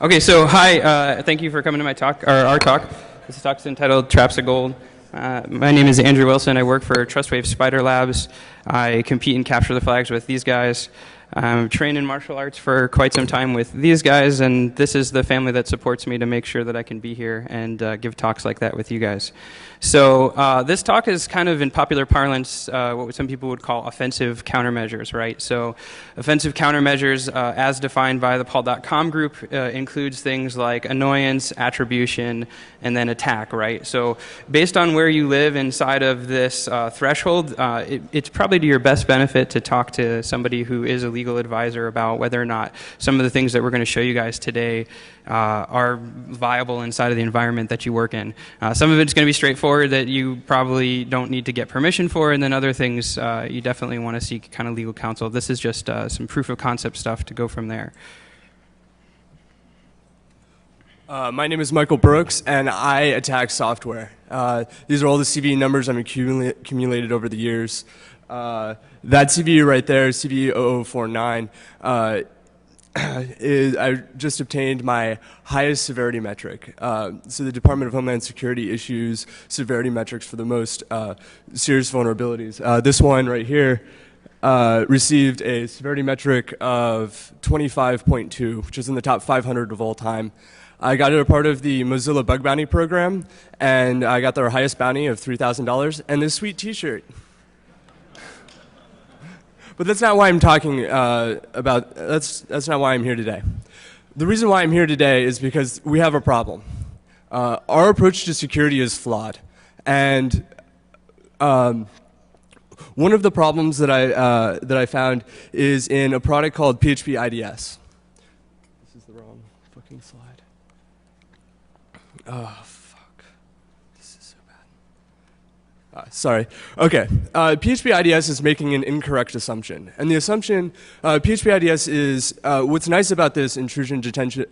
Okay, so hi, thank you for coming to my talk, or our talk. This talk's entitled Traps of Gold. My name is Andrew Wilson. I work for TrustWave Spider Labs. I compete and capture the flags with these guys. I'm trained in martial arts for quite some time with these guys, and this is the family that supports me to make sure that I can be here and give talks like that with you guys. So this talk is kind of in popular parlance what some people would call offensive countermeasures, right? So offensive countermeasures, as defined by the Paul.com group, includes things like annoyance, attribution, and then attack, right? So based on where you live inside of this threshold, it's probably to your best benefit to talk to somebody who is a legal advisor about whether or not some of the things that we're going to show you guys today are viable inside of the environment that you work in. Some of it's going to be straightforward that you probably don't need to get permission for, and then other things you definitely want to seek kind of legal counsel. This is just some proof of concept stuff to go from there. My name is Michael Brooks, and I attack software. These are all the CVE numbers I've accumulated over the years. That CVE right there, CVE 0049, I just obtained my highest severity metric. So the Department of Homeland Security issues severity metrics for the most serious vulnerabilities. This one right here received a severity metric of 25.2, which is in the top 500 of all time. I got it a part of the Mozilla Bug Bounty program, and I got their highest bounty of $3,000 and this sweet t-shirt. But that's not why I'm talking about, that's not why I'm here today. The reason why I'm here today is because we have a problem. Our approach to security is flawed. And one of the problems that I found is in a product called PHP IDS. This is the wrong fucking slide. Oh, fuck. This is so bad. Sorry. Okay. PHP IDS is making an incorrect assumption. And the assumption, PHP IDS is, what's nice about this intrusion detection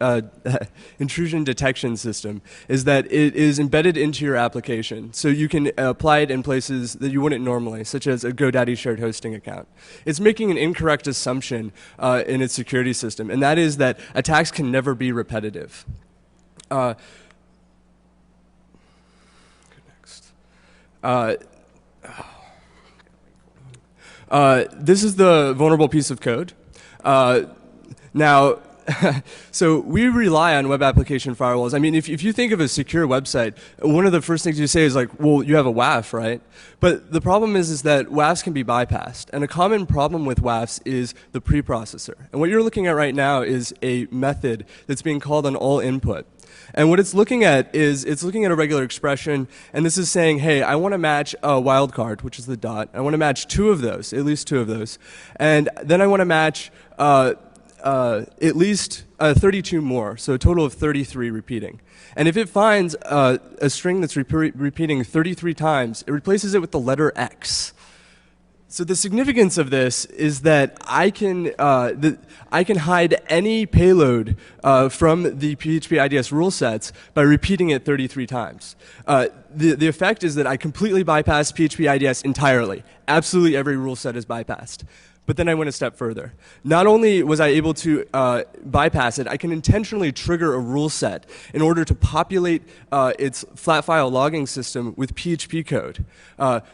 system is that it is embedded into your application. So you can apply it in places that you wouldn't normally, such as a GoDaddy shared hosting account. It's making an incorrect assumption in its security system, and that is that attacks can never be repetitive. This is the vulnerable piece of code. Now, so we rely on web application firewalls. I mean, if you think of a secure website, one of the first things you say is like, well, you have a WAF, right? But the problem is that WAFs can be bypassed. And a common problem with WAFs is the preprocessor. And what you're looking at right now is a method that's being called on all input. And what it's looking at is it's looking at a regular expression, and this is saying, hey, I want to match a wildcard, which is the dot. I want to match two of those, at least two of those. And then I want to match at least 32 more, so a total of 33 repeating. And if it finds a string that's repeating 33 times, it replaces it with the letter X. So the significance of this is that I can hide any payload from the PHP IDS rule sets by repeating it 33 times. The effect is that I completely bypass PHP IDS entirely. Absolutely every rule set is bypassed. But then I went a step further. Not only was I able to bypass it, I can intentionally trigger a rule set in order to populate its flat file logging system with PHP code.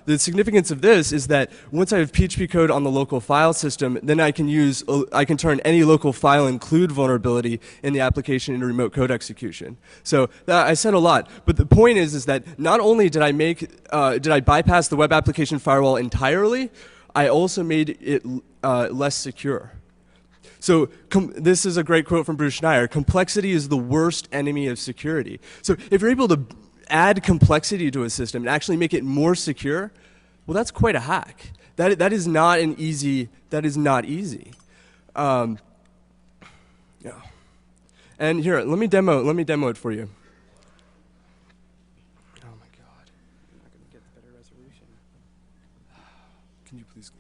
The significance of this is that once I have PHP code on the local file system, then I can turn any local file include vulnerability in the application into remote code execution. So I said a lot, but the point is that not only did I bypass the web application firewall entirely, I also made it less secure. So this is a great quote from Bruce Schneier: complexity is the worst enemy of security. So if you're able to add complexity to a system and actually make it more secure, well, that's quite a hack. That is not an easy, that is not easy. Yeah. And here, let me demo it for you. Oh my God, I'm not going to get the better resolution. Can you please?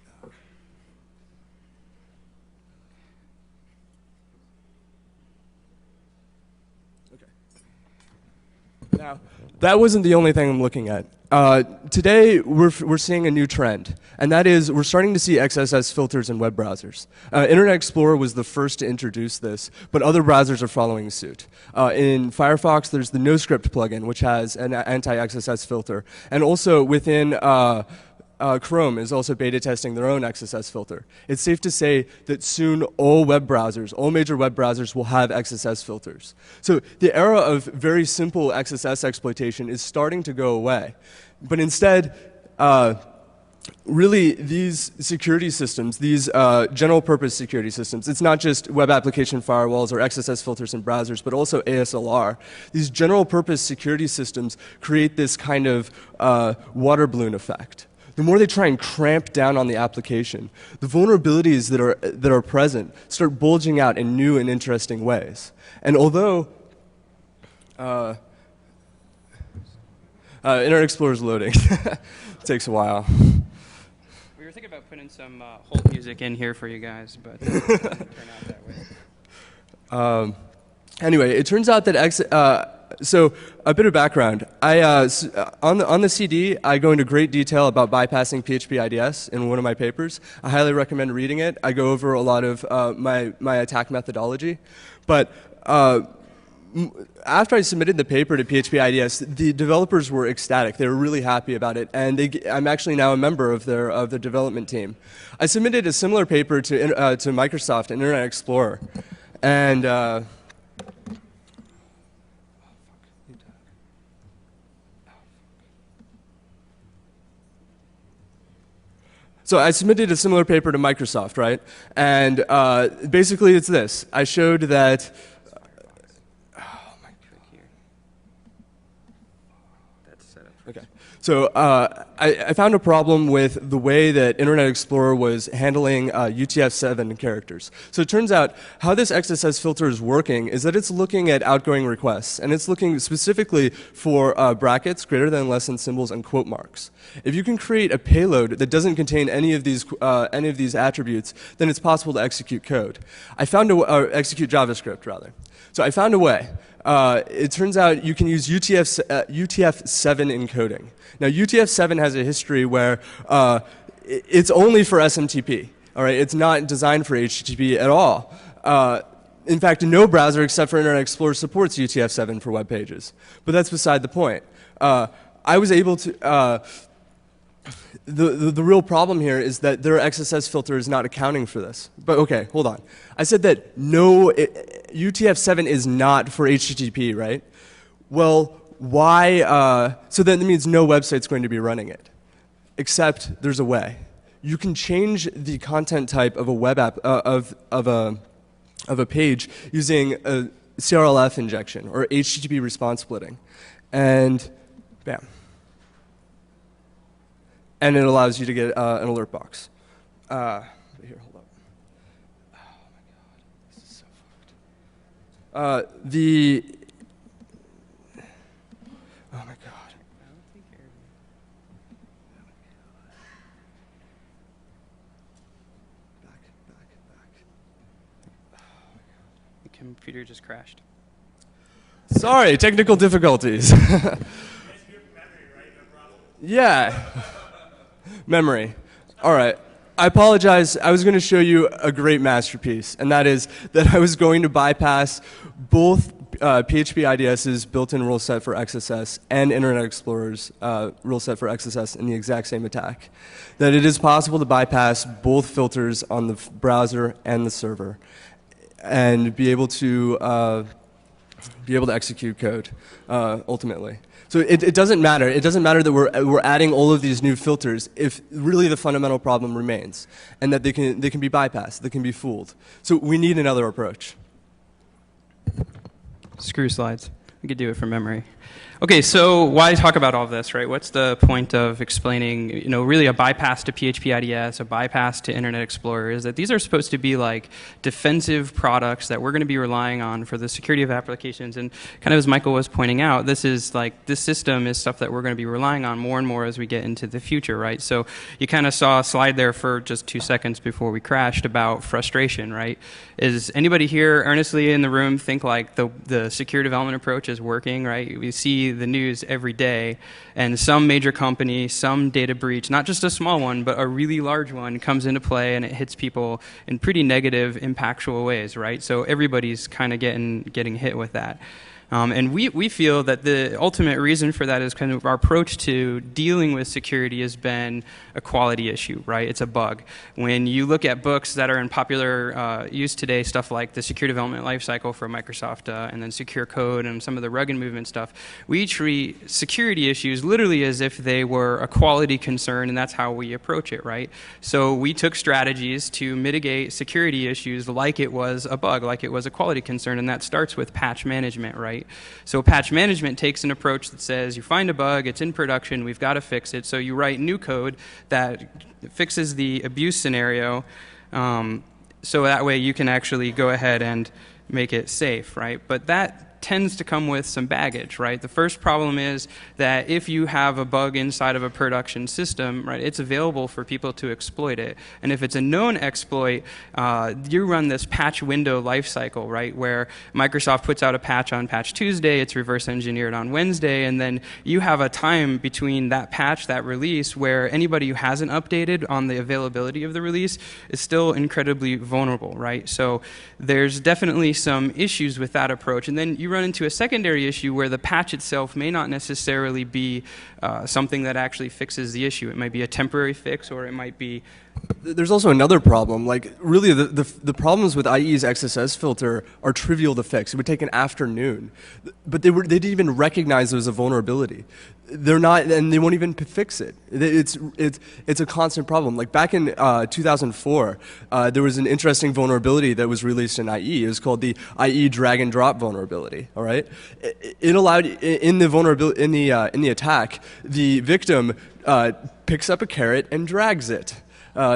Okay. Now, that wasn't the only thing I'm looking at. Today, we're seeing a new trend, and that is we're starting to see XSS filters in web browsers. Internet Explorer was the first to introduce this, but other browsers are following suit. In Firefox, there's the NoScript plugin, which has an anti-XSS filter, and also within Chrome is also beta testing their own XSS filter. It's safe to say that soon all major web browsers will have XSS filters. So the era of very simple XSS exploitation is starting to go away. But instead, really these security systems, these general purpose security systems, it's not just web application firewalls or XSS filters in browsers, but also ASLR. These general purpose security systems create this kind of water balloon effect. The more they try and cramp down on the application, the vulnerabilities that are present start bulging out in new and interesting ways. And although Internet Explorer is loading, it takes a while. We were thinking about putting some hold music in here for you guys, but it didn't turn out that way. Anyway, it turns out that so a bit of background. On the CD, I go into great detail about bypassing PHP IDS in one of my papers. I highly recommend reading it. I go over a lot of my attack methodology. But after I submitted the paper to PHP IDS, the developers were ecstatic. They were really happy about it, and I'm actually now a member of their development team. I submitted a similar paper to Microsoft and Internet Explorer, and so I submitted a similar paper to Microsoft, right? And basically it's this. I showed that okay. So I found a problem with the way that Internet Explorer was handling UTF-7 characters. So it turns out how this XSS filter is working is that it's looking at outgoing requests, and it's looking specifically for brackets, greater than, less than symbols, and quote marks. If you can create a payload that doesn't contain any of these attributes, then it's possible to execute code. Execute JavaScript, rather. So I found a way. It turns out you can use UTF-7 encoding. Now, UTF-7 has a history where it's only for SMTP. All right, it's not designed for HTTP at all. In fact, no browser except for Internet Explorer supports UTF-7 for web pages. But that's beside the point. I was able to. The real problem here is that their XSS filter is not accounting for this. But okay, hold on. I said that UTF-7 is not for HTTP, right? Well, why? So then that means no website's going to be running it. Except there's a way. You can change the content type of a web app of a page using a CRLF injection or HTTP response splitting, and bam. And it allows you to get an alert box. Here, hold up. Oh my god, this is so fucked. Oh my god. Back. Oh my god. The computer just crashed. Sorry, technical difficulties. Yeah. Memory. All right. I apologize. I was going to show you a great masterpiece, and that is that I was going to bypass both PHP IDS's built-in rule set for XSS and Internet Explorer's rule set for XSS in the exact same attack. That it is possible to bypass both filters on the browser and the server, and be able to execute code ultimately. So it doesn't matter. It doesn't matter that we're adding all of these new filters if really the fundamental problem remains, and that they can be bypassed, they can be fooled. So we need another approach. Screw slides. We could do it from memory. Okay, so why talk about all of this, right? What's the point of explaining, really a bypass to PHP IDS, a bypass to Internet Explorer, is that these are supposed to be like defensive products that we're going to be relying on for the security of applications. And kind of as Michael was pointing out, this system is stuff that we're going to be relying on more and more as we get into the future, right? So you kind of saw a slide there for just 2 seconds before we crashed about frustration, right? Is anybody here earnestly in the room think like the secure development approach approach is working, right? We see the news every day, and some major company, some data breach, not just a small one, but a really large one comes into play, and it hits people in pretty negative, impactful ways, right? So everybody's kind of getting hit with that. And we feel that the ultimate reason for that is kind of our approach to dealing with security has been a quality issue, right? It's a bug. When you look at books that are in popular use today, stuff like the Secure Development Lifecycle from Microsoft and then Secure Code and some of the rugged movement stuff, we treat security issues literally as if they were a quality concern, and that's how we approach it, right? So we took strategies to mitigate security issues like it was a bug, like it was a quality concern, and that starts with patch management, right? So patch management takes an approach that says you find a bug, it's in production, we've got to fix it. So you write new code that fixes the abuse scenario, so that way you can actually go ahead and make it safe, right? But that tends to come with some baggage, right? The first problem is that if you have a bug inside of a production system, right, it's available for people to exploit it. And if it's a known exploit, you run this patch window lifecycle, right, where Microsoft puts out a patch on Patch Tuesday, it's reverse engineered on Wednesday, and then you have a time between that patch, that release, where anybody who hasn't updated on the availability of the release is still incredibly vulnerable, right? So there's definitely some issues with that approach. And then you run into a secondary issue where the patch itself may not necessarily be something that actually fixes the issue. It might be a temporary fix, or it might be... There's also another problem. Like, really, the problems with IE's XSS filter are trivial to fix. It would take an afternoon. But they didn't even recognize it was a vulnerability. They're not, and they won't even fix it. It's a constant problem. Like, back in 2004, there was an interesting vulnerability that was released in IE. It was called the IE drag and drop vulnerability. All right, it allowed in the vulnerability in the attack, the victim picks up a carrot and drags it.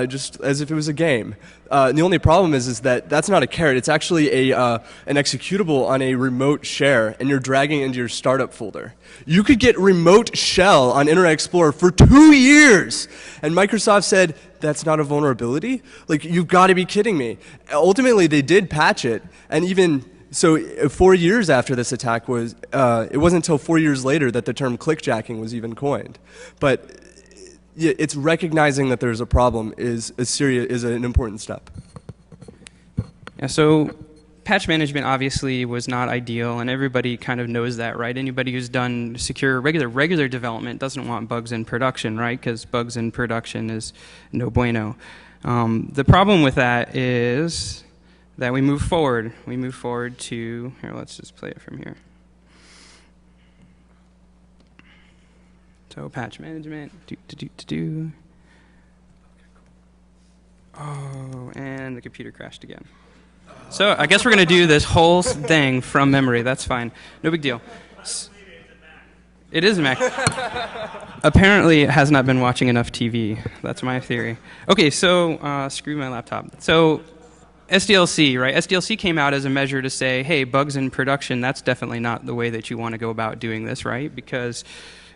Just as if it was a game. The only problem is that that's not a carrot. It's actually an executable on a remote share, and you're dragging it into your startup folder. You could get remote shell on Internet Explorer for 2 years, and Microsoft said, that's not a vulnerability? Like, you've got to be kidding me. Ultimately, they did patch it, and even... So 4 years after this attack was, it wasn't until 4 years later that the term clickjacking was even coined. But it's recognizing that there's a problem is an important step. Yeah, so patch management obviously was not ideal, and everybody kind of knows that, right? Anybody who's done secure regular development doesn't want bugs in production, right? Because bugs in production is no bueno. The problem with that is that we move forward. We move forward to, here, let's just play it from here. So patch management, Oh, and the computer crashed again. So I guess we're going to do this whole thing from memory. That's fine. No big deal. It is a Mac. Apparently, it has not been watching enough TV. That's my theory. Okay, so screw my laptop. So SDLC, right? SDLC came out as a measure to say, hey, bugs in production, that's definitely not the way that you want to go about doing this, right? Because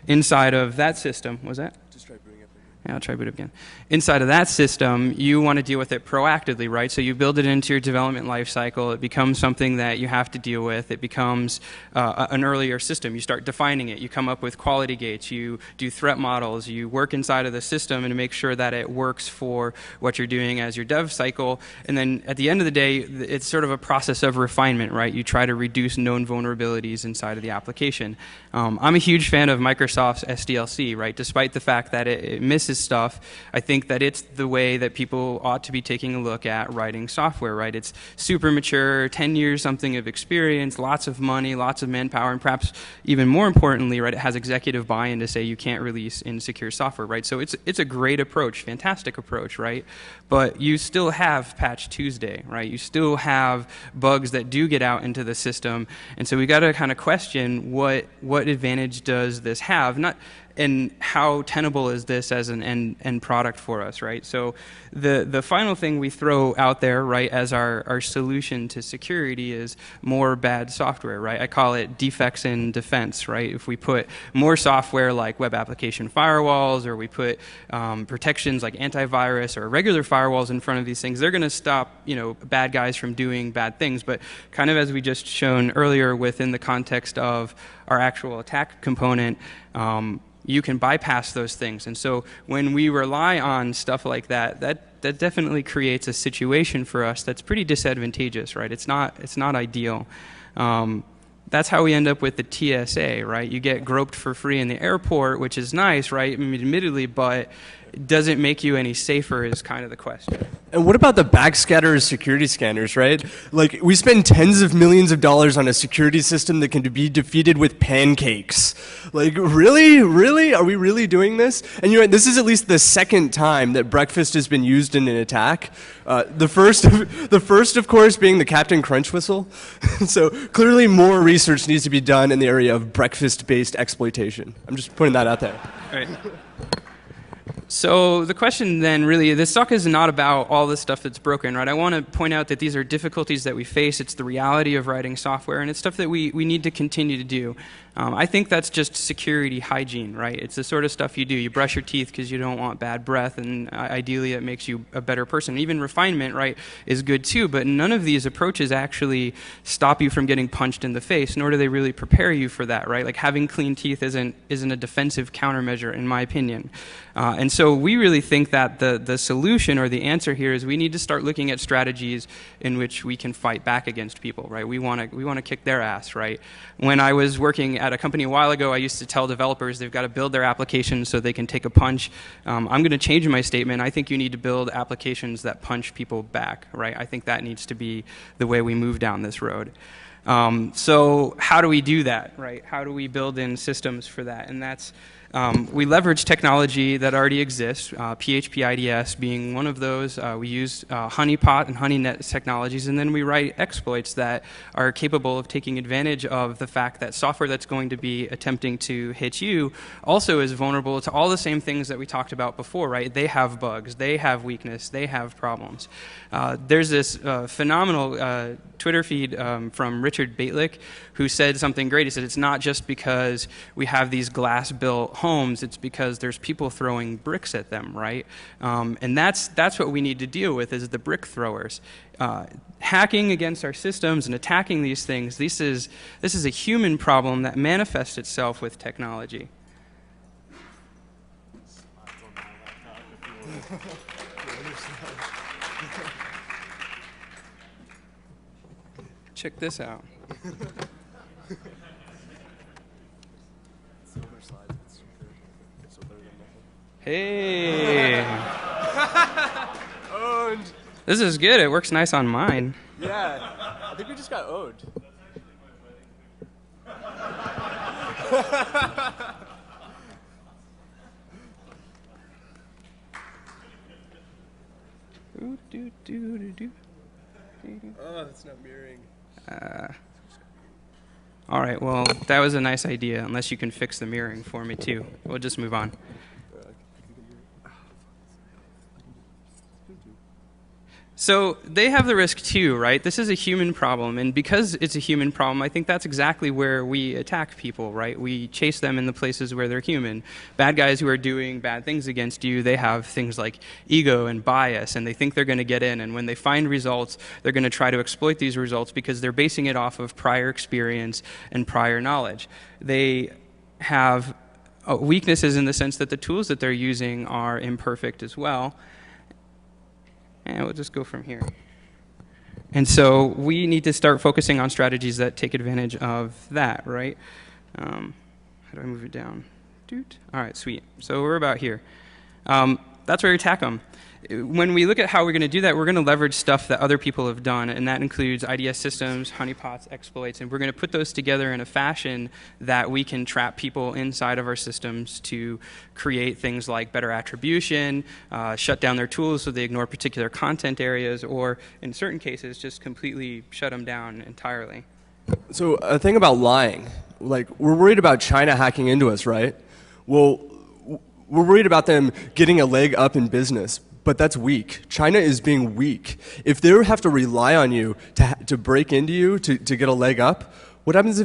inside of that system, was that? Just try booting up again. Yeah, I'll try boot up again. Inside of that system, you want to deal with it proactively, right? So you build it into your development lifecycle. It becomes something that you have to deal with. It becomes an earlier system. You start defining it. You come up with quality gates. You do threat models. You work inside of the system and make sure that it works for what you're doing as your dev cycle. And then at the end of the day, it's sort of a process of refinement, right? You try to reduce known vulnerabilities inside of the application. I'm a huge fan of Microsoft's SDLC, right? Despite the fact that it misses stuff, I think that it's the way that people ought to be taking a look at writing software, right? It's super mature, 10 years something of experience, lots of money, lots of manpower, and perhaps even more importantly, right, it has executive buy-in to say you can't release insecure software, right? So it's a great approach, fantastic approach, right? But you still have Patch Tuesday, right? You still have bugs that do get out into the system, and so we got to kind of question what advantage does this have? and how tenable is this as an end product for us, right? So the final thing we throw out there, right, as our solution to security is more bad software, right? I call it defects in defense, right? If we put more software like web application firewalls, or we put protections like antivirus or regular firewalls in front of these things, they're going to stop, bad guys from doing bad things. But kind of as we just shown earlier within the context of our actual attack component, you can bypass those things. And so when we rely on stuff like that, that definitely creates a situation for us that's pretty disadvantageous, right? It's not ideal. That's how we end up with the TSA, right? You get groped for free in the airport, which is nice, right? I mean, admittedly, but does it make you any safer is kind of the question. And what about the backscatter security scanners, right? Like, we spend tens of millions of dollars on a security system that can be defeated with pancakes. Like, really? Really? Are we really doing this? And you're right, this is at least the second time that breakfast has been used in an attack. The first, of course, being the Captain Crunch whistle. So clearly more research needs to be done in the area of breakfast-based exploitation. I'm just putting that out there. All right. So the question then really, this talk is not about all the stuff that's broken, right? I want to point out that these are difficulties that we face. It's the reality of writing software, and it's stuff that we need to continue to do. I think that's just security hygiene, right? It's the sort of stuff you do. You brush your teeth because you don't want bad breath, and ideally it makes you a better person. Even refinement, right, is good too, but none of these approaches actually stop you from getting punched in the face, nor do they really prepare you for that, right? Like, having clean teeth isn't a defensive countermeasure, in my opinion. And so we really think that the solution or the answer here is we need to start looking at strategies in which we can fight back against people, right? We want to kick their ass, right? When I was working at a company a while ago, I used to tell developers they've got to build their applications so they can take a punch. I'm going to change my statement. I think you need to build applications that punch people back, right? I think that needs to be the way we move down this road. So how do we do that, right? How do we build in systems for that? And that's we leverage technology that already exists, PHP IDS being one of those. We use honeypot and honeynet technologies, and then we write exploits that are capable of taking advantage of the fact that software that's going to be attempting to hit you also is vulnerable to all the same things that we talked about before, right? They have bugs, they have weakness, they have problems. There's this phenomenal Twitter feed from Richard Baitlick, who said something great. He said, it's not just because we have these glass-built homes, it's because there's people throwing bricks at them, right? And that's what we need to deal with, is the brick throwers. Hacking against our systems and attacking these things, this is a human problem that manifests itself with technology. Check this out. Hey. Owned. This is good. It works nice on mine. Yeah. I think we just got owned. Oh, that's not mirroring. All right, well, that was a nice idea, unless you can fix the mirroring for me, too. We'll just move on. So they have the risk too, right? This is a human problem, and because it's a human problem, I think that's exactly where we attack people, right? We chase them in the places where they're human. Bad guys who are doing bad things against you, they have things like ego and bias, and they think they're going to get in, and when they find results, they're going to try to exploit these results because they're basing it off of prior experience and prior knowledge. They have weaknesses in the sense that the tools that they're using are imperfect as well. And we'll just go from here. And so we need to start focusing on strategies that take advantage of that, right? How do I move it down? Doot. All right, sweet. So we're about here. That's where we attack them. When we look at how we're going to do that, we're going to leverage stuff that other people have done, and that includes IDS systems, honeypots, exploits, and we're going to put those together in a fashion that we can trap people inside of our systems to create things like better attribution, shut down their tools so they ignore particular content areas, or in certain cases, just completely shut them down entirely. So a thing about lying, like, we're worried about China hacking into us, right? Well, we're worried about them getting a leg up in business, but that's weak. China is being weak. If they have to rely on you to break into you to get a leg up, what happens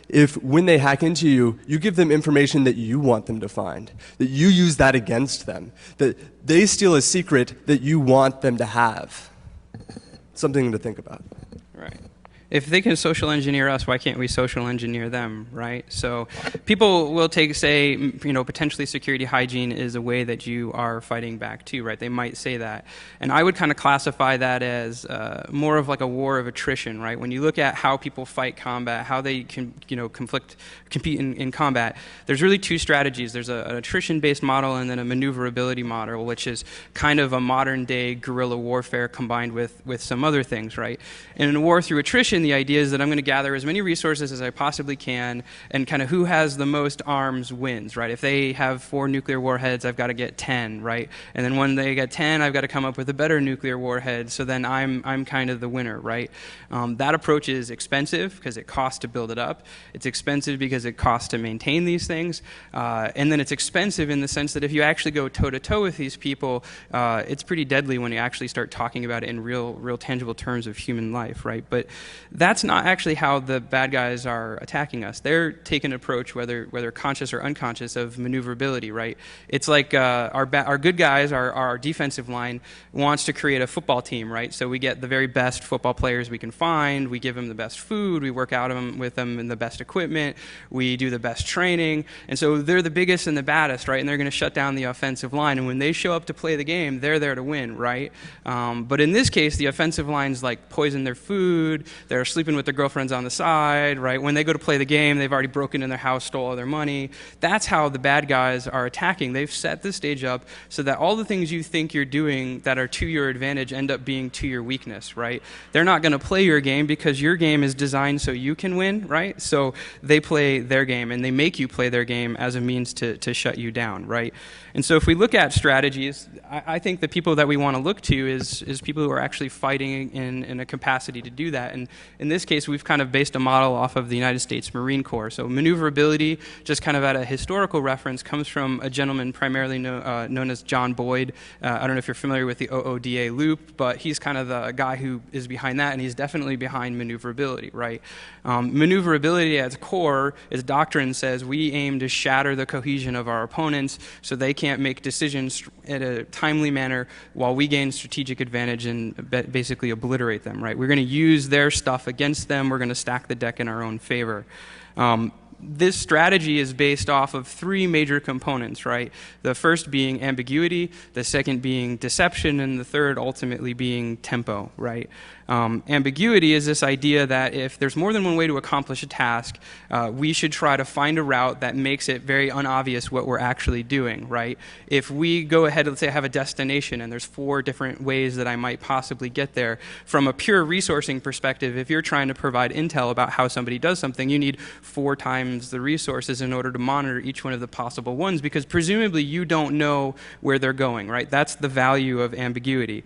if when they hack into you, you give them information that you want them to find, that you use that against them, that they steal a secret that you want them to have? Something to think about. Right. If they can social engineer us, why can't we social engineer them, right? So people will say, potentially security hygiene is a way that you are fighting back too, right? They might say that. And I would kind of classify that as more of like a war of attrition, right? When you look at how people fight combat, how they can, compete in combat, there's really two strategies. There's an attrition-based model and then a maneuverability model, which is kind of a modern-day guerrilla warfare combined with some other things, right? And in a war through attrition, the idea is that I'm going to gather as many resources as I possibly can, and kind of who has the most arms wins, right? If they have 4 nuclear warheads, I've got to get 10, right? And then when they get 10, I've got to come up with a better nuclear warhead, so then I'm kind of the winner, right? That approach is expensive because it costs to build it up. It's expensive because it costs to maintain these things. And then it's expensive in the sense that if you actually go toe-to-toe with these people, it's pretty deadly when you actually start talking about it in real tangible terms of human life, right? But that's not actually how the bad guys are attacking us. They're taking an approach, whether conscious or unconscious, of maneuverability, right? It's like our good guys, our defensive line, wants to create a football team, right? So we get the very best football players we can find, we give them the best food, we work out with them in the best equipment, we do the best training, and so they're the biggest and the baddest, right? And they're going to shut down the offensive line, and when they show up to play the game, they're there to win, right? But in this case, the offensive line's like poison their food, they're sleeping with their girlfriends on the side, right? When they go to play the game, they've already broken in their house, stole all their money. That's how the bad guys are attacking. They've set the stage up so that all the things you think you're doing that are to your advantage end up being to your weakness, right? They're not going to play your game because your game is designed so you can win, right? So they play their game, and they make you play their game as a means to shut you down, right? And so if we look at strategies, I think the people that we want to look to is people who are actually fighting in a capacity to do that. And in this case, we've kind of based a model off of the United States Marine Corps. So maneuverability, just kind of at a historical reference, comes from a gentleman primarily known as John Boyd. I don't know if you're familiar with the OODA loop, but he's kind of the guy who is behind that, and he's definitely behind maneuverability, right? Maneuverability at its core, its doctrine says we aim to shatter the cohesion of our opponents so they can't make decisions in a timely manner while we gain strategic advantage and basically obliterate them, right? We're going to use their stuff against them. We're going to stack the deck in our own favor. This strategy is based off of 3 major components, right? The first being ambiguity, the second being deception, and the third ultimately being tempo, right? Ambiguity is this idea that if there's more than one way to accomplish a task, we should try to find a route that makes it very unobvious what we're actually doing, right? If we go ahead, let's say I have a destination and there's 4 different ways that I might possibly get there, from a pure resourcing perspective, if you're trying to provide intel about how somebody does something, you need 4 times the resources in order to monitor each one of the possible ones, because presumably you don't know where they're going, right? That's the value of ambiguity.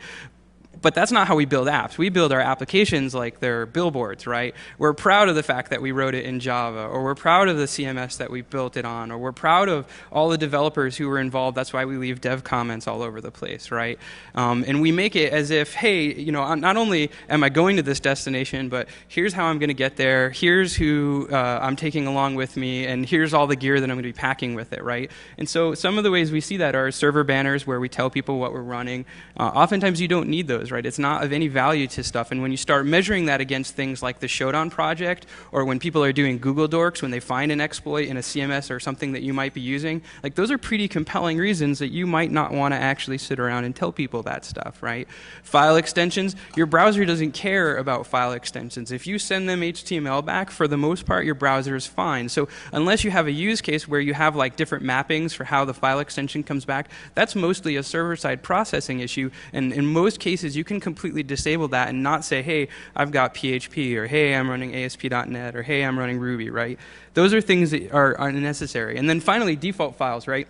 But that's not how we build apps. We build our applications like they're billboards, right? We're proud of the fact that we wrote it in Java, or we're proud of the CMS that we built it on, or we're proud of all the developers who were involved. That's why we leave dev comments all over the place, right? And we make it as if, hey, not only am I going to this destination, but here's how I'm going to get there, here's who I'm taking along with me, and here's all the gear that I'm going to be packing with it, right? And so some of the ways we see that are server banners where we tell people what we're running. Oftentimes you don't need those, right? It's not of any value to stuff. And when you start measuring that against things like the Shodan project, or when people are doing Google dorks, when they find an exploit in a CMS or something that you might be using, like those are pretty compelling reasons that you might not want to actually sit around and tell people that stuff, right? File extensions, your browser doesn't care about file extensions. If you send them HTML back, for the most part, your browser is fine. So unless you have a use case where you have like different mappings for how the file extension comes back, that's mostly a server-side processing issue. And in most cases, you can completely disable that and not say, hey, I've got PHP, or hey, I'm running ASP.NET, or hey, I'm running Ruby, right? Those are things that are unnecessary. And then finally, default files, right?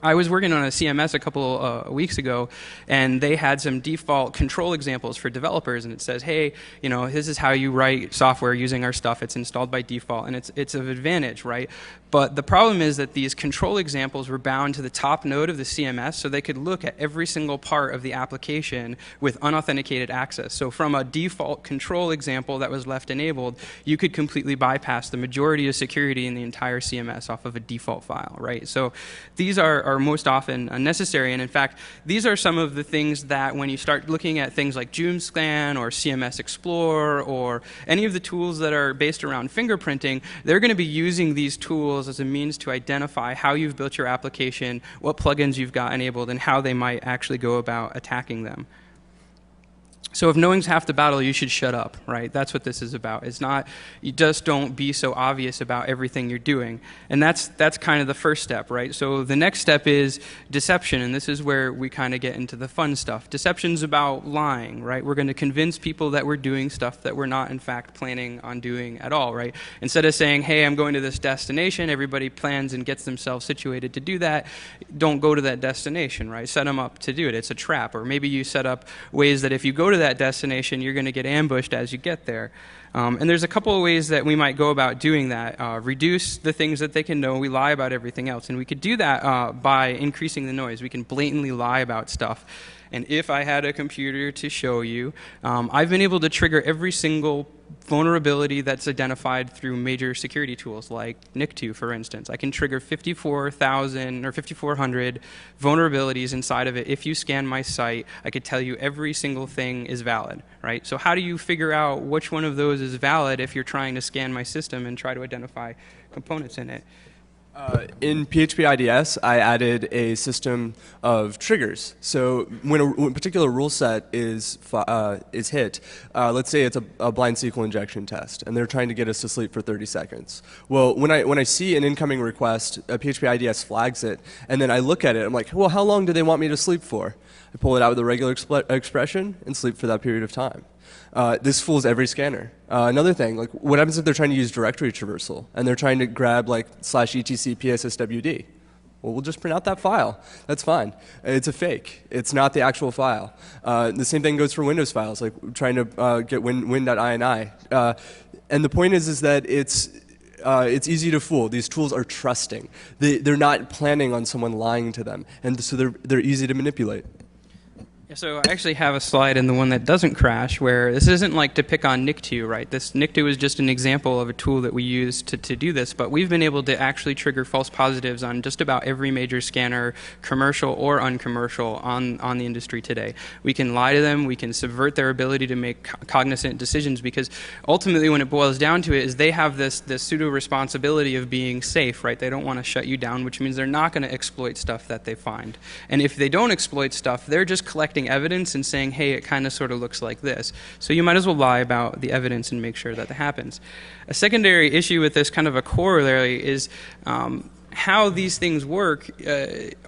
I was working on a CMS a couple weeks ago, and they had some default control examples for developers, and it says, hey, this is how you write software using our stuff. It's installed by default, and it's of advantage, right? But the problem is that these control examples were bound to the top node of the CMS, so they could look at every single part of the application with unauthenticated access. So from a default control example that was left enabled, you could completely bypass the majority of security in the entire CMS off of a default file, right? So these are most often unnecessary, and in fact, these are some of the things that when you start looking at things like JoomScan or CMS Explorer or any of the tools that are based around fingerprinting, they're going to be using these tools as a means to identify how you've built your application, what plugins you've got enabled, and how they might actually go about attacking them. So if knowing's half the battle, you should shut up, right? That's what this is about. It's not, you just don't be so obvious about everything you're doing. And that's kind of the first step, right? So the next step is deception, and this is where we kind of get into the fun stuff. Deception's about lying, right? We're going to convince people that we're doing stuff that we're not, in fact, planning on doing at all, right? Instead of saying, hey, I'm going to this destination, everybody plans and gets themselves situated to do that, don't go to that destination, right? Set them up to do it. It's a trap. Or maybe you set up ways that if you go to that destination, you're going to get ambushed as you get there. And there's a couple of ways that we might go about doing that. Reduce the things that they can know. We lie about everything else. And we could do that by increasing the noise. We can blatantly lie about stuff. And if I had a computer to show you, I've been able to trigger every single vulnerability that's identified through major security tools like NIC2, for instance. I can trigger 54,000 or 5,400 vulnerabilities inside of it. If you scan my site, I could tell you every single thing is valid, right? So how do you figure out which one of those is valid if you're trying to scan my system and try to identify components in it? In PHP IDS, I added a system of triggers. So when a particular rule set is hit, let's say it's a blind SQL injection test, and they're trying to get us to sleep for 30 seconds. Well, when I see an incoming request, PHP IDS flags it, and then I look at it, I'm like, well, how long do they want me to sleep for? I pull it out with a regular expression and sleep for that period of time. This fools every scanner. Another thing, like what happens if they're trying to use directory traversal and they're trying to grab like /etc psswd? Well, we'll just print out that file. That's fine. It's a fake. It's not the actual file. The same thing goes for Windows files, like trying to get win.ini. And the point is that it's easy to fool. These tools are trusting. They're not planning on someone lying to them, and so they're easy to manipulate. So I actually have a slide in the one that doesn't crash where this isn't like to pick on NIC2, right? This NIC2 is just an example of a tool that we use to do this, but we've been able to actually trigger false positives on just about every major scanner, commercial or uncommercial, on the industry today. We can lie to them, we can subvert their ability to make cognizant decisions, because ultimately when it boils down to it is they have this pseudo responsibility of being safe, right? They don't want to shut you down, which means they're not going to exploit stuff that they find. And if they don't exploit stuff, they're just collecting evidence and saying, hey, it kind of sort of looks like this. So you might as well lie about the evidence and make sure that that happens. A secondary issue with this, kind of a corollary, is how these things work.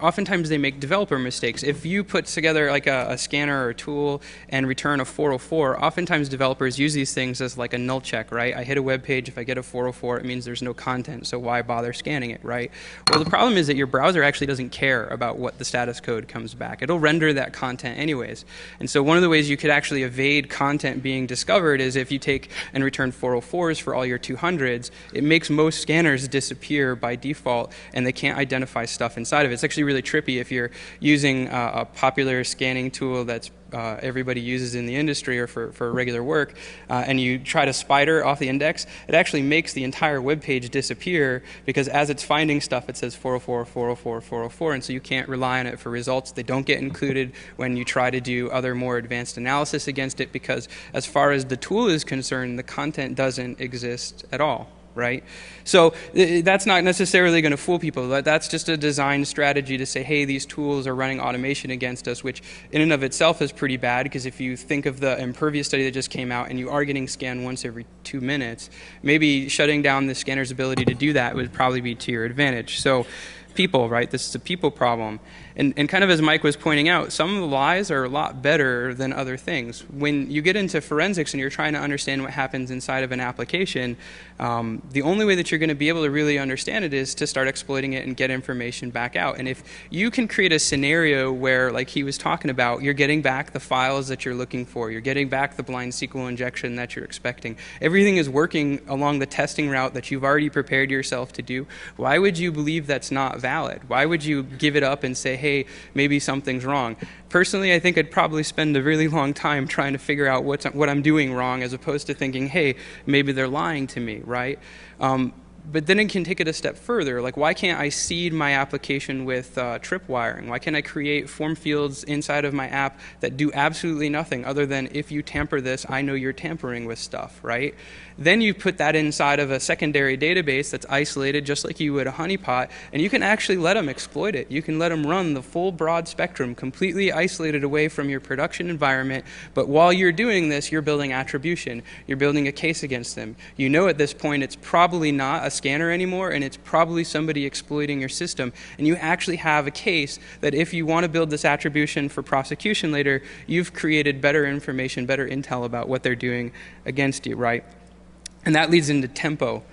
Oftentimes they make developer mistakes. If you put together like a scanner or a tool and return a 404, oftentimes developers use these things as like a null check, right? I hit a web page, if I get a 404, it means there's no content, so why bother scanning it, right? Well, the problem is that your browser actually doesn't care about what the status code comes back. It'll render that content anyways. And so one of the ways you could actually evade content being discovered is if you take and return 404s for all your 200s, it makes most scanners disappear by default, and they can't identify stuff inside of it. It's actually really trippy if you're using a popular scanning tool that's everybody uses in the industry or for regular work, and you try to spider off the index, it actually makes the entire web page disappear, because as it's finding stuff, it says 404, 404, 404, and so you can't rely on it for results. They don't get included when you try to do other more advanced analysis against it, because as far as the tool is concerned, the content doesn't exist at all. Right? So that's not necessarily going to fool people. That's just a design strategy to say, hey, these tools are running automation against us, which in and of itself is pretty bad, because if you think of the Impervious study that just came out and you are getting scanned once every 2 minutes, maybe shutting down the scanner's ability to do that would probably be to your advantage. So people, right? This is a people problem. And kind of as Mike was pointing out, some of the lies are a lot better than other things. When you get into forensics and you're trying to understand what happens inside of an application, the only way that you're going to be able to really understand it is to start exploiting it and get information back out. And if you can create a scenario where, like he was talking about, you're getting back the files that you're looking for, you're getting back the blind SQL injection that you're expecting, everything is working along the testing route that you've already prepared yourself to do, why would you believe that's not valid? Why would you give it up and say, hey, maybe something's wrong? Personally, I think I'd probably spend a really long time trying to figure out what I'm doing wrong, as opposed to thinking, hey, maybe they're lying to me, right? But then it can take it a step further. Like, why can't I seed my application with tripwiring? Why can't I create form fields inside of my app that do absolutely nothing other than, if you tamper this, I know you're tampering with stuff, right? Then you put that inside of a secondary database that's isolated just like you would a honeypot, and you can actually let them exploit it. You can let them run the full broad spectrum, completely isolated away from your production environment, but while you're doing this, you're building attribution. You're building a case against them. You know at this point it's probably not a scanner anymore, and it's probably somebody exploiting your system, and you actually have a case that if you want to build this attribution for prosecution later, you've created better information, better intel about what they're doing against you, right? And that leads into tempo.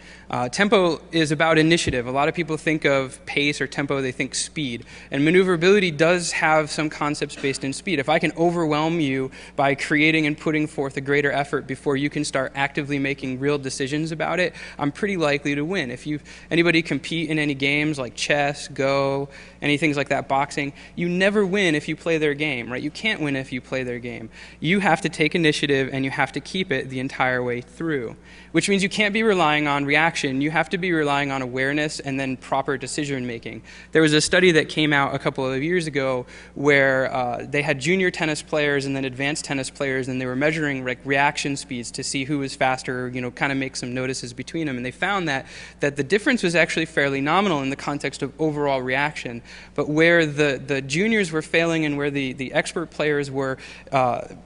Tempo is about initiative. A lot of people think of pace or tempo, they think speed. And maneuverability does have some concepts based in speed. If I can overwhelm you by creating and putting forth a greater effort before you can start actively making real decisions about it, I'm pretty likely to win. If anybody compete in any games like chess, Go, any things like that, boxing, you never win if you play their game, right? You can't win if you play their game. You have to take initiative and you have to keep it the entire way through, which means you can't be relying on reaction. You have to be relying on awareness and then proper decision making. There was a study that came out a couple of years ago where they had junior tennis players and then advanced tennis players, and they were measuring reaction speeds to see who was faster, kind of make some notices between them. And they found that the difference was actually fairly nominal in the context of overall reaction. But where the juniors were failing and where the expert players were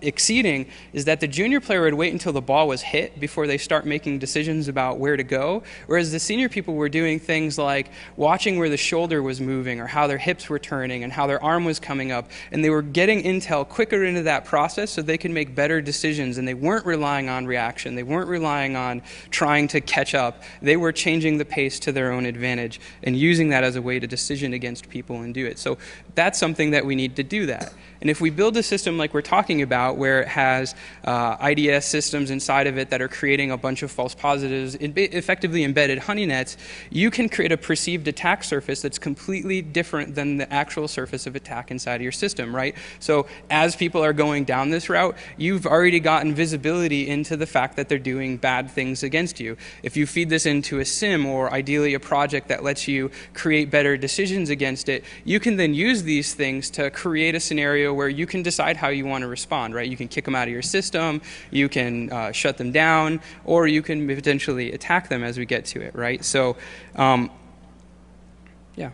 exceeding is that the junior player would wait until the ball was hit before they start making decisions about where to go, whereas the senior people were doing things like watching where the shoulder was moving or how their hips were turning and how their arm was coming up, and they were getting intel quicker into that process so they could make better decisions, and they weren't relying on reaction. They weren't relying on trying to catch up. They were changing the pace to their own advantage and using that as a way to decision against people and do it. So that's something that we need to do that. And if we build a system like we're talking about, where it has IDS systems inside of it that are creating a bunch of false positives, effectively embedded honey nets, you can create a perceived attack surface that's completely different than the actual surface of attack inside of your system, right? So as people are going down this route, you've already gotten visibility into the fact that they're doing bad things against you. If you feed this into a sim, or ideally a project that lets you create better decisions against it, you can then use these things to create a scenario where you can decide how you want to respond, right? You can kick them out of your system, you can shut them down, or you can potentially attack them as we get to it, right? So, yeah.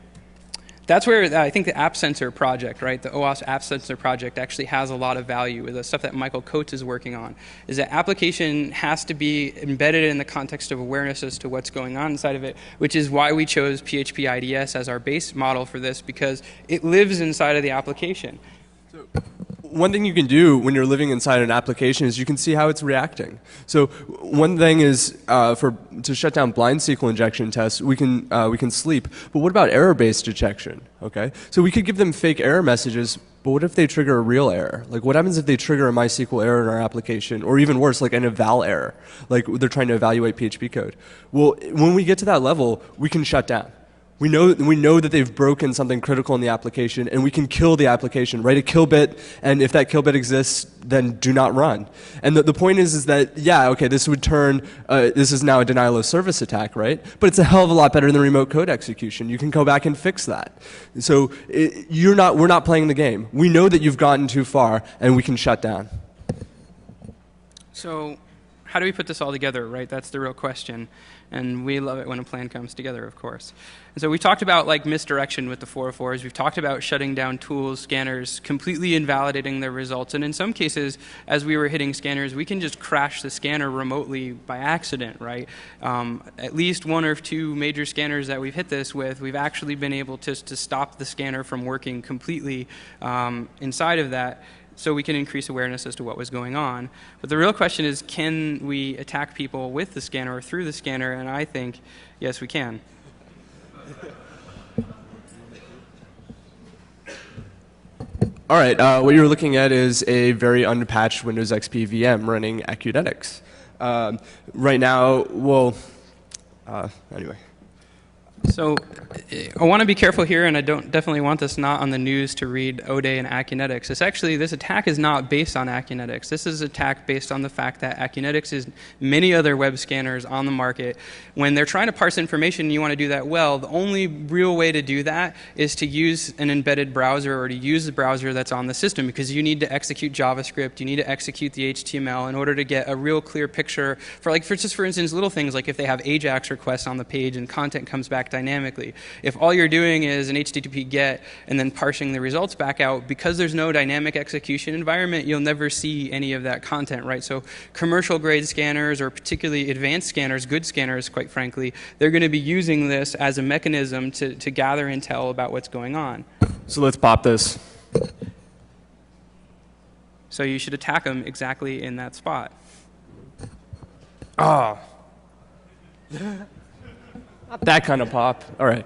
That's where I think the App Sensor project, right, the OWASP App Sensor project actually has a lot of value. The stuff that Michael Coates is working on is that application has to be embedded in the context of awareness as to what's going on inside of it, which is why we chose PHP IDS as our base model for this, because it lives inside of the application. So one thing you can do when you're living inside an application is you can see how it's reacting. So one thing is to shut down blind SQL injection tests, we can sleep. But what about error-based detection? Okay, so we could give them fake error messages. But what if they trigger a real error? Like, what happens if they trigger a MySQL error in our application, or even worse, like an eval error, like they're trying to evaluate PHP code? Well, when we get to that level, we can shut down. We know that they've broken something critical in the application, and we can kill the application, write a kill bit, and if that kill bit exists, then do not run. And the point is that, yeah, okay, this would turn, this is now a denial of service attack, right? But it's a hell of a lot better than remote code execution. You can go back and fix that. So we're not playing the game. We know that you've gotten too far, and we can shut down. So how do we put this all together, right? That's the real question. And we love it when a plan comes together, of course. And so we talked about like misdirection with the 404s. We've talked about shutting down tools, scanners, completely invalidating their results. And in some cases, as we were hitting scanners, we can just crash the scanner remotely by accident, right? At least one or two major scanners that we've hit this with, we've actually been able to stop the scanner from working completely inside of that, so we can increase awareness as to what was going on. But the real question is, can we attack people with the scanner or through the scanner? And I think, yes, we can. All right, what you're looking at is a very unpatched Windows XP VM running Acudetics. Right now, well, anyway. So I want to be careful here, and I definitely want this not on the news to read O'Day and Acunetics. This attack is not based on Acunetics. This is an attack based on the fact that Acunetics is many other web scanners on the market. When they're trying to parse information and you want to do that well, the only real way to do that is to use an embedded browser or to use the browser that's on the system, because you need to execute JavaScript, you need to execute the HTML in order to get a real clear picture for instance, little things like if they have AJAX requests on the page and content comes back dynamically. If all you're doing is an HTTP GET and then parsing the results back out, because there's no dynamic execution environment, you'll never see any of that content, right? So commercial grade scanners, or particularly advanced scanners, good scanners, quite frankly, they're going to be using this as a mechanism to gather intel about what's going on. So let's pop this. So you should attack them exactly in that spot. Ah. Not that kind of pop. All right.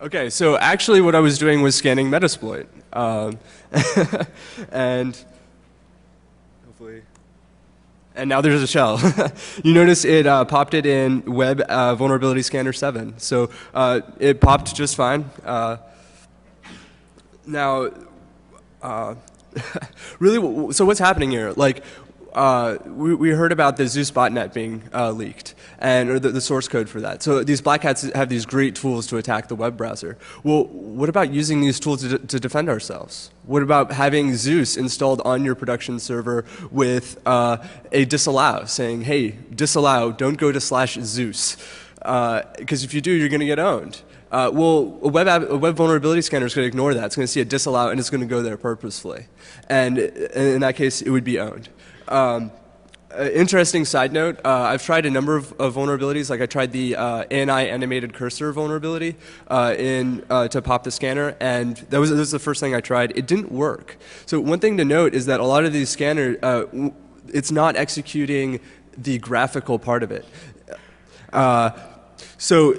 Okay, so actually what I was doing was scanning Metasploit. And hopefully, and now there's a shell. You notice it popped it in Web Vulnerability Scanner 7. So it popped just fine. Now, really, so what's happening here? Like, we heard about the Zeus botnet being leaked, or the source code for that. So these black hats have these great tools to attack the web browser. Well, what about using these tools to defend ourselves? What about having Zeus installed on your production server with a disallow, saying, hey, disallow, don't go to /Zeus, because if you do, you're going to get owned. Well, a web vulnerability scanner is going to ignore that. It's going to see a disallow, and it's going to go there purposefully. And in that case, it would be owned. Interesting side note, I've tried a number of vulnerabilities. Like I tried the ANI animated cursor vulnerability to pop the scanner, and that was the first thing I tried. It didn't work. So one thing to note is that a lot of these scanners, it's not executing the graphical part of it. So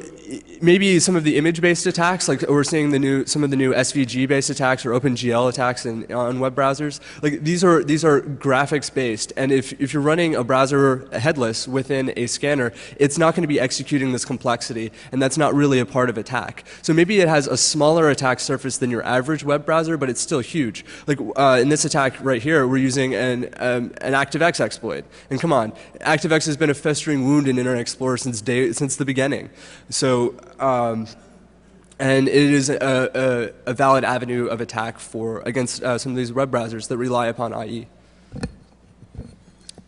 maybe some of the image-based attacks, like we're seeing some of the new SVG-based attacks or OpenGL attacks on web browsers. Like these are graphics-based, and if you're running a browser headless within a scanner, it's not going to be executing this complexity, and that's not really a part of attack. So maybe it has a smaller attack surface than your average web browser, but it's still huge. Like in this attack right here, we're using an ActiveX exploit, and come on, ActiveX has been a festering wound in Internet Explorer since the beginning. So, and it is a valid avenue of attack against some of these web browsers that rely upon IE.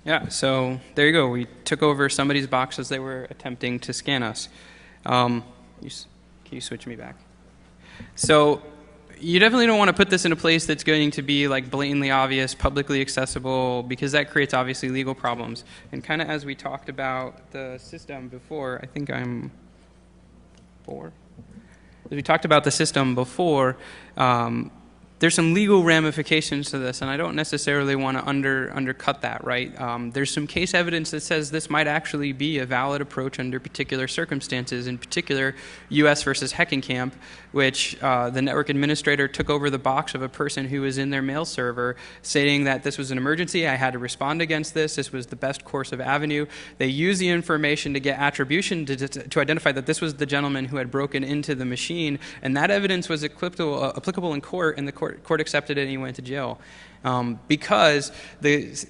Yeah, so there you go. We took over somebody's box as they were attempting to scan us. Can you switch me back? So you definitely don't want to put this in a place that's going to be like blatantly obvious, publicly accessible, because that creates obviously legal problems. And kind of as we talked about the system before, I think I'm 4. As we talked about the system before, there's some legal ramifications to this, and I don't necessarily want to undercut that, right? There's some case evidence that says this might actually be a valid approach under particular circumstances, in particular US versus Heckenkamp, which the network administrator took over the box of a person who was in their mail server stating that this was an emergency, I had to respond against this was the best course of avenue. They used the information to get attribution to identify that this was the gentleman who had broken into the machine, and that evidence was applicable in court, and the court accepted it and he went to jail. because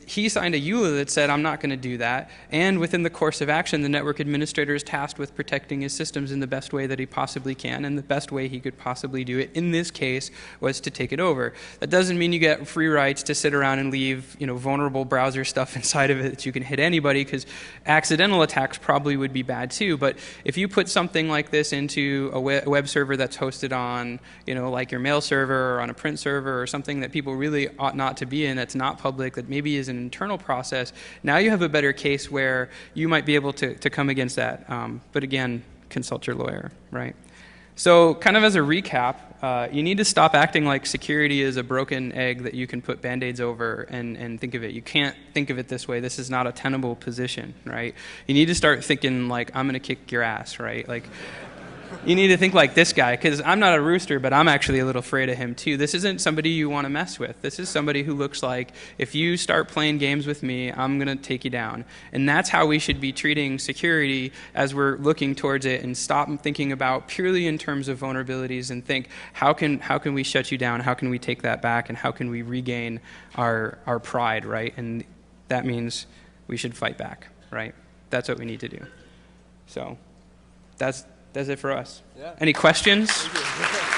he signed a EULA that said, I'm not going to do that. And within the course of action, the network administrator is tasked with protecting his systems in the best way that he possibly can, and the best way he could possibly do it in this case was to take it over. That doesn't mean you get free rights to sit around and leave vulnerable browser stuff inside of it that you can hit anybody, because accidental attacks probably would be bad too. But if you put something like this into a web server that's hosted on like your mail server or on a print server or something that people really ought not to be in, that's not public, that maybe is an internal process, now you have a better case where you might be able to come against that. But again, consult your lawyer, right? So kind of as a recap, you need to stop acting like security is a broken egg that you can put Band-Aids over and think of it. You can't think of it this way. This is not a tenable position, right? You need to start thinking like, I'm going to kick your ass, right? Like, you need to think like this guy, because I'm not a rooster, but I'm actually a little afraid of him too. This isn't somebody you want to mess with. This is somebody who looks like, if you start playing games with me, I'm going to take you down. And that's how we should be treating security as we're looking towards it, and stop thinking about purely in terms of vulnerabilities and think, how can we shut you down? How can we take that back? And how can we regain our pride, right? And that means we should fight back, right? That's what we need to do. So that's it for us. Yeah. Any questions? Thank you.